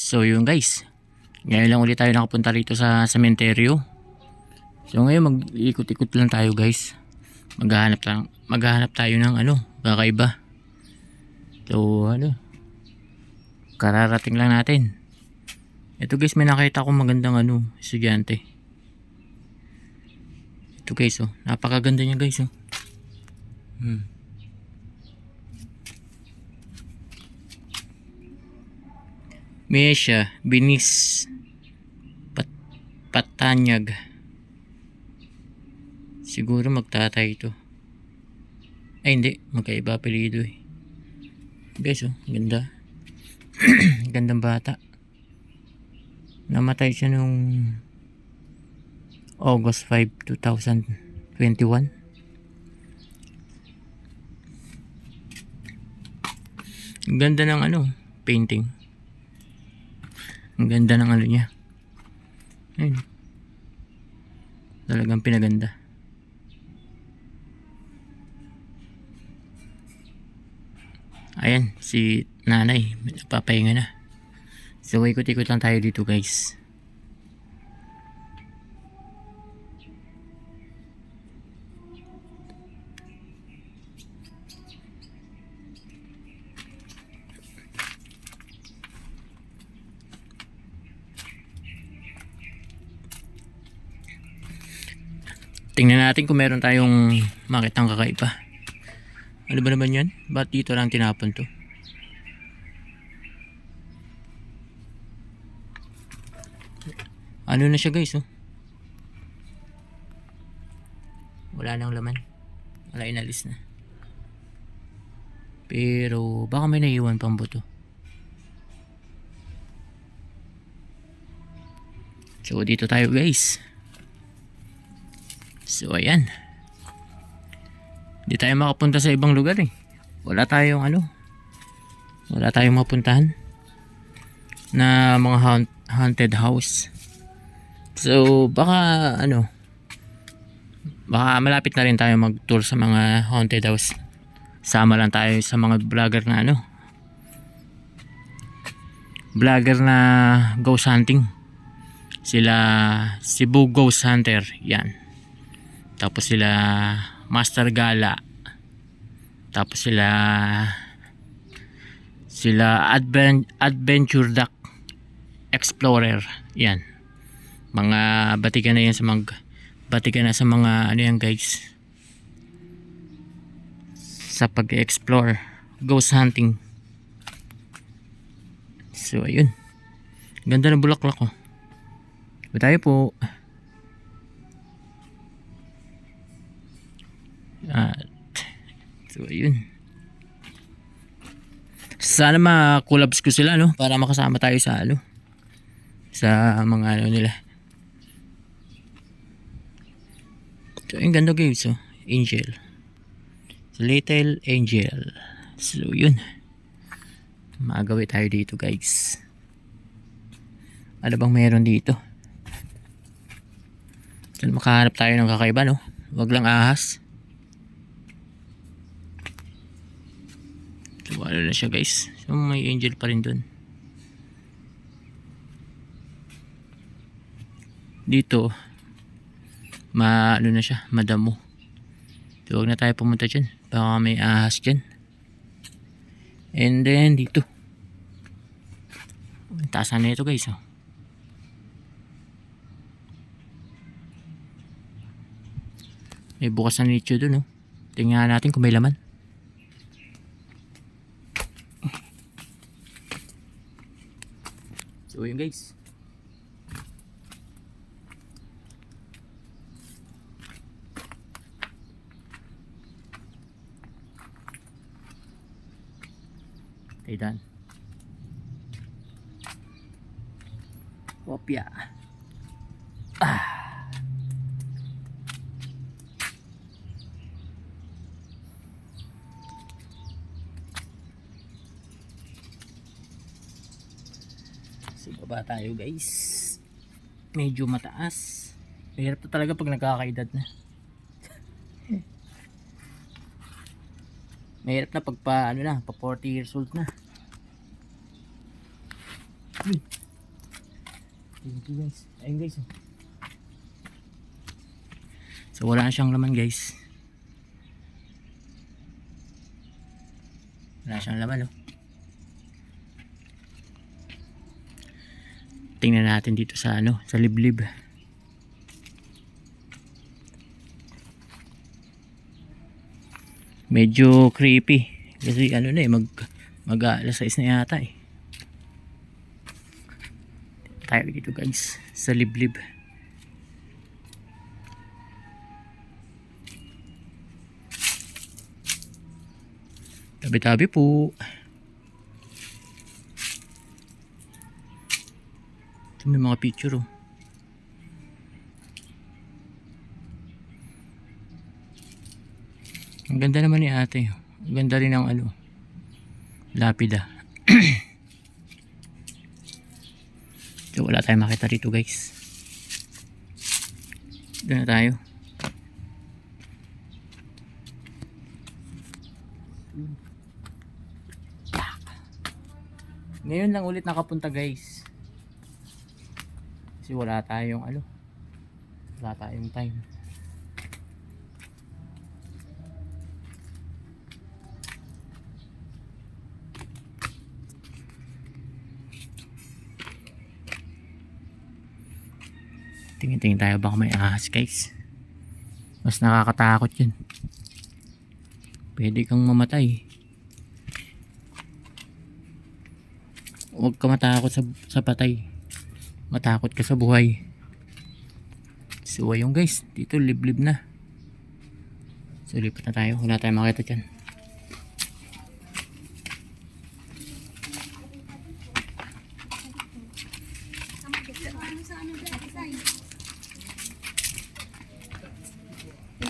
So yun guys, ngayon lang ulit tayo nakapunta rito sa sementeryo. So ngayon mag-ikot-ikot lang tayo guys. Maghahanap tayo ng kakaiba. So kararating lang natin. Ito guys, may nakita akong magandang estudyante. Ito guys, napakaganda niya guys. Mesha Binis Patanyag. Siguro magtatay ito. Ay hindi, magkaiba apelyido eh. Guys, ganda. Gandang bata. Namatay siya nung August 5, 2021. Ang ganda ng painting. Ang ganda ng niya. Ayun. Talagang pinaganda. Ayan, si nanay nagpapahinga na. So ikot-ikot lang tayo dito guys. Tingnan natin kung meron tayong makitang kakaiba. Ano ba naman yan? Ba't dito lang tinapon to? Ano na siya guys, wala nang laman. Wala, inalis na. Pero baka may naiwan pang buto. So dito tayo guys. So ayan. Hindi tayo makapunta sa ibang lugar eh. Wala tayong mapuntahan na mga haunted house. So baka baka malapit na rin tayo mag-tour sa mga haunted house. Sama lang tayo sa mga vlogger na ghost hunting. Sila Cebu Ghost Hunter, yan. Tapos sila Master Gala. Tapos sila Adventure Duck Explorer, yan. Mga batikan na yan sa mga yan guys, sa pag-explore, ghost hunting. So ayun, ganda ng bulaklak ba tayo po. So ayun, sana ma-collabs ko sila para makasama tayo sa sa mga nila. So yung ganda guys, angel, so little angel. So yun, magawi tayo dito guys. Ano bang meron dito? So makahanap tayo ng kakaiba, wag lang ahas. So na siya guys. So may angel pa rin dun. Dito na siya, madamo. So wag na tayo pumunta dyan, baka may ahas dyan. And then dito, taasan na ito guys. May bukas na nicho dun. Tingnan natin kung may laman. So yun guys, dan kopya. So baba tayo guys, medyo mataas. Mahirap to talaga pag nagkakaedad na. Mahirap na pag pa 40 years old na. Uy. Thank you guys. Ayun guys. Oh. So wala na siyang laman guys. Wala siyang laman oh. Tingnan natin dito sa ano, sa liblib. Medyo creepy kasi ano na eh, mag alas 6 na yata eh. Tayo dito guys sa liblib. Tabi-tabi po. Ito may mga picture oh. Ang ganda naman ni ate. Ang ganda rin ng ano, lapida. So wala tayong makita dito guys. Doon na tayo. Ngayon lang ulit nakapunta guys. Kasi wala tayong ano, wala tayong time. Tingin-tingin tayo baka may ahas guys. Mas nakakatakot yun. Pwede kang mamatay. Huwag ka matakot sa patay. Matakot ka sa buhay. So ayun guys, dito liblib na. So lipat na tayo. Wala tayong makita dyan.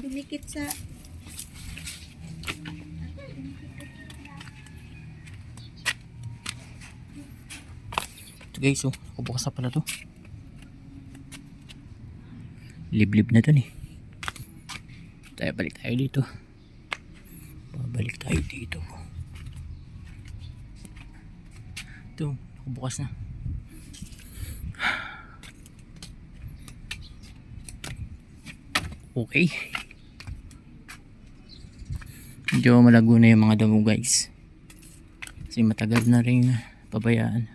Dumikit sa Ito guys oh, bukas na pala to. Liblib na to eh. Tayo balik tayo dito. Pabalik tayo dito. Ito, bukas na. Okay. Medyo malago na yung mga damo guys. Kasi matagal na rin pabayaan.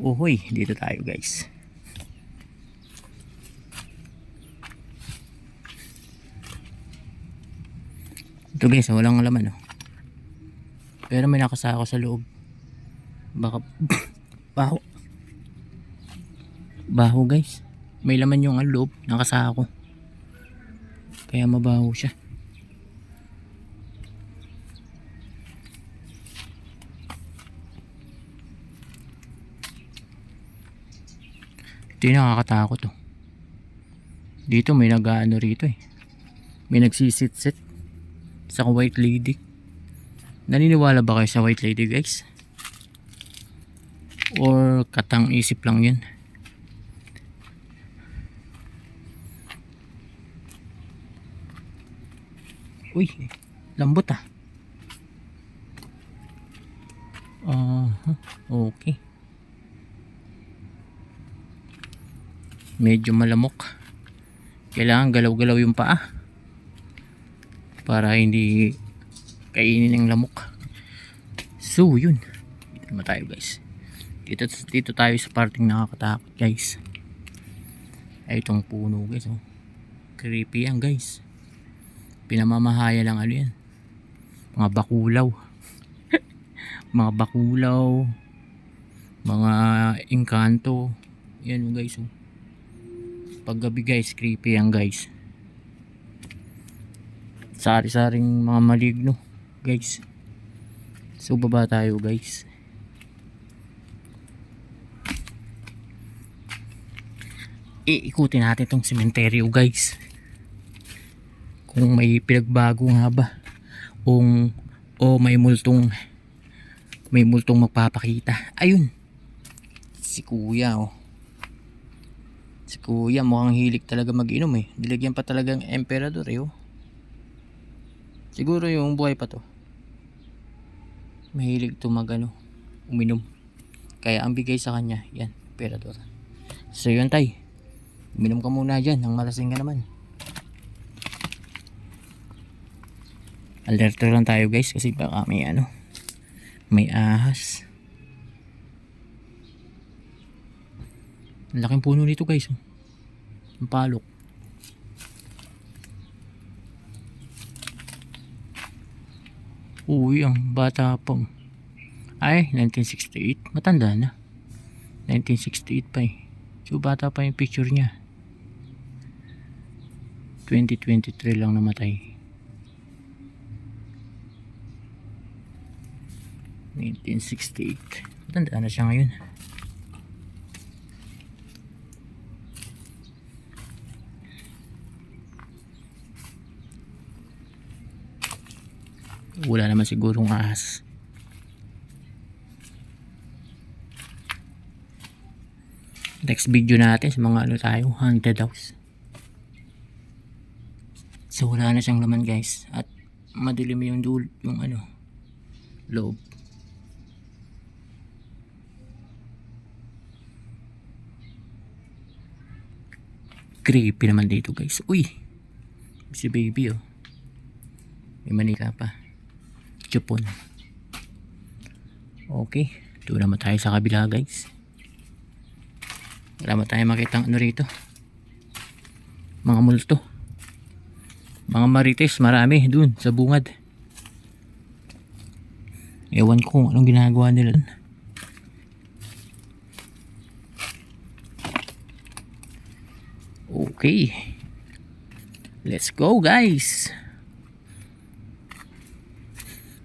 Uhoy, dito tayo guys. Ito guys, walang laman oh. Pero may nakasako sa loob. Baka baho. Baho guys. May laman yung loob, nakasako. Kaya mabaho siya. Ito yung nakakatakot oh. Dito may nag-ano rito eh. May nagsisit-sit sa white lady. Naniniwala ba kayo sa white lady guys? Or katang isip lang yun? Uy, lambot ah. Okay. Medyo malamok. Kailangan galaw-galaw yung paa para hindi kainin ng lamok. So yun, dito naman tayo guys. Dito tayo sa parting nakakatakot guys. Ay itong puno guys oh. Creepy yan guys. Pinamamahaya lang ano yan, mga bakulaw. Mga bakulaw, mga engkanto. Yan guys oh. Paggabi guys, creepy yan guys. Sari-saring mga maligno guys. So baba tayo guys. Iikutin natin tong sementeryo guys. Kung may pinagbago nga ba, o may multong magpapakita. Ayun, si kuya oh. Si kuya mukhang hilig talaga mag-inom eh. Nilagyan pa talagang emperador eh oh. Siguro yung buhay pa to, mahilig to uminom. Kaya ang bigay sa kanya, yan, Emperador. So yun tay, uminom ka muna dyan, nang malasing ka naman. Alerto lang tayo guys, kasi baka may ahas. Ang laking puno nito guys, oh. Ang palok. Uy, ang bata pa. Ay, 1968. Matanda na. 1968 pa eh. So bata pa yung picture niya. 2023 lang namatay. 1968. Matanda na siya ngayon. Wala naman sigurong ahas. Next video natin sa mga tayo, haunted house. So wala na siyang laman guys, at madilim yung loob. Creepy naman dito guys. Uy, si baby oh, may manika pa. Chupon. Okay, doon naman tayo sa kabila guys. Wala tayo makita rito. Mga multo, mga marites, marami dun sa bungad. Ewan ko kung anong ginagawa nila dun. Okay, let's go guys.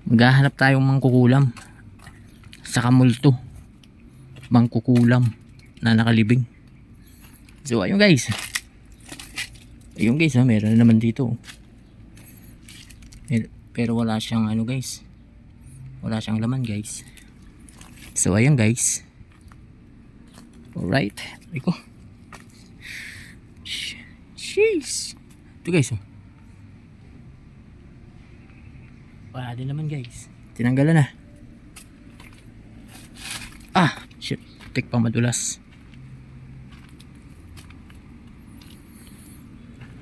Maghahanap tayong mangkukulam sa kamulto, mangkukulam na nakalibing. So ayun guys, meron na naman dito. Pero wala siyang guys, wala siyang laman guys. So ayun guys, alright, iko. Jeez, ito guys oh. Wala din naman guys, tinanggalan na. Shit, tik pa madulas.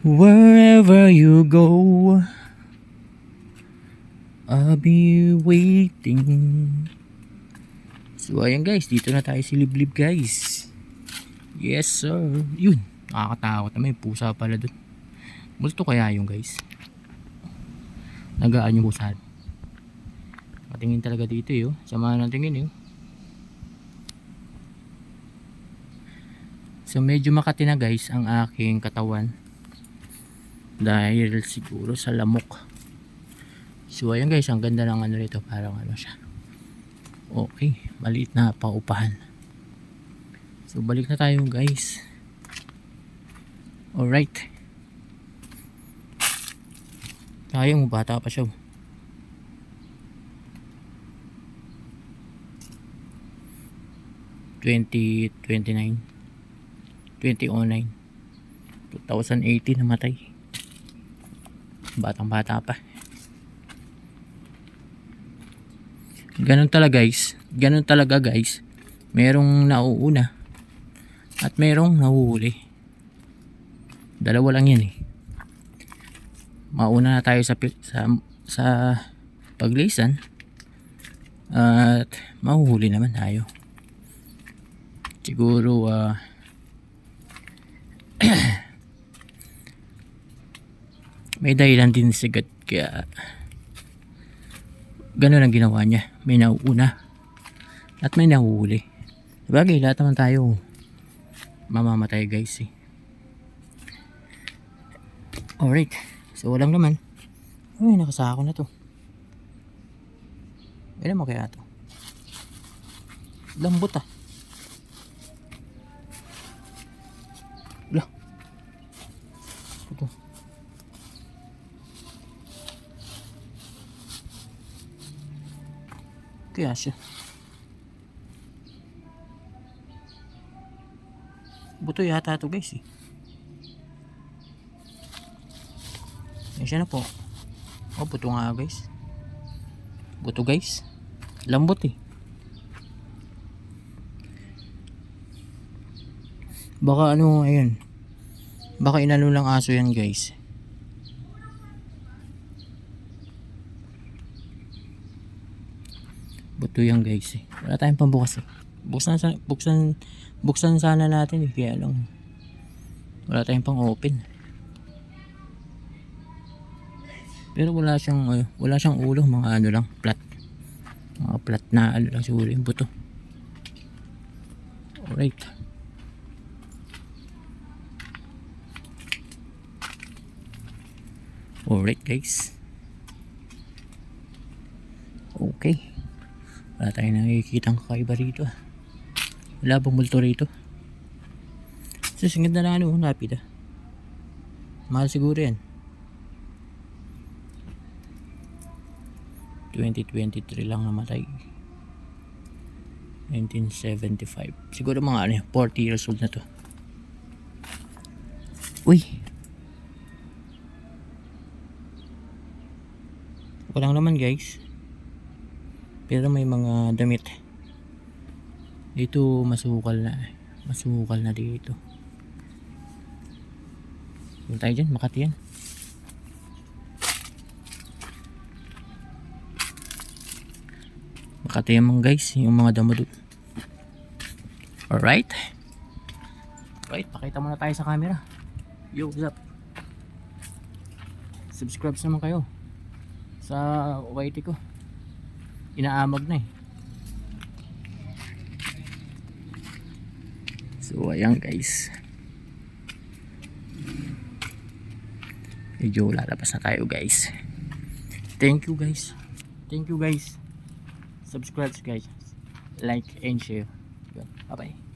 Wherever you go, I'll be waiting. So ayan guys, dito na tayo siliblib guys. Yes sir. Yun, nakakatakot na, may pusa pala dun. Multo kaya yung guys, nagaan yung pusa. Patingin talaga dito yun, sama ng tingin yun. So medyo makati na guys ang aking katawan, dahil siguro sa lamok. So ayun guys, ang ganda ng rito, parang siya. Okay, maliit na paupahan. So balik na tayo guys. Alright, sayang bata pa siya. 2009 2018 namatay. Batang bata pa. Ganun talaga guys, merong nauuna at merong nahuhuli. Dalawa lang yan eh. Mauna na tayo sa paglisan at mahuhuli naman tayo. Siguro may dahilan din si God, kaya ganun ang ginawa niya. May nauuna at may nahuhuli. Sabagay, lahat naman tayo mamamatay guys eh. Alright, so walang naman. Ay, nakasako na to. Ilan mo kaya to? Lambot ah. Lah, ito. Kaya siya. Buto yata ito guys eh. Yan siya na po. Oh, buto nga guys. Buto guys. Lambot eh. Baka ano, ayun. Baka inano lang aso yan guys. Buto yan guys eh. Wala tayong pambukas eh. Buksan sana natin eh. Kaya lang. Wala tayong pang open. Pero wala siyang ulo, mga ano lang, flat. Mga flat na ano lang siguro yung buto. Alright. Alright guys. Okay. Wala tayong nakikitang kakaiba rito. Wala bang multo rito? Susingid na lang ano, lapid ah. Mahal siguro yan. 2023 lang namatay. 1975. Siguro mga ano, 40 years old na to. Uy. Walang naman guys. Pero may mga damit. Dito masukal na. Masukal na dito. Yung tayo dyan, Makati yan. Makati yan guys, yung mga damo doon. Alright. Alright, pakita muna tayo sa camera. Yo, what's up? Subscribe naman kayo sa YT ko. Inaamag na eh. So ayan guys. Medyo lalabas na tayo guys. Thank you guys. Thank you guys. Subscribe guys. Like and share. Bye bye.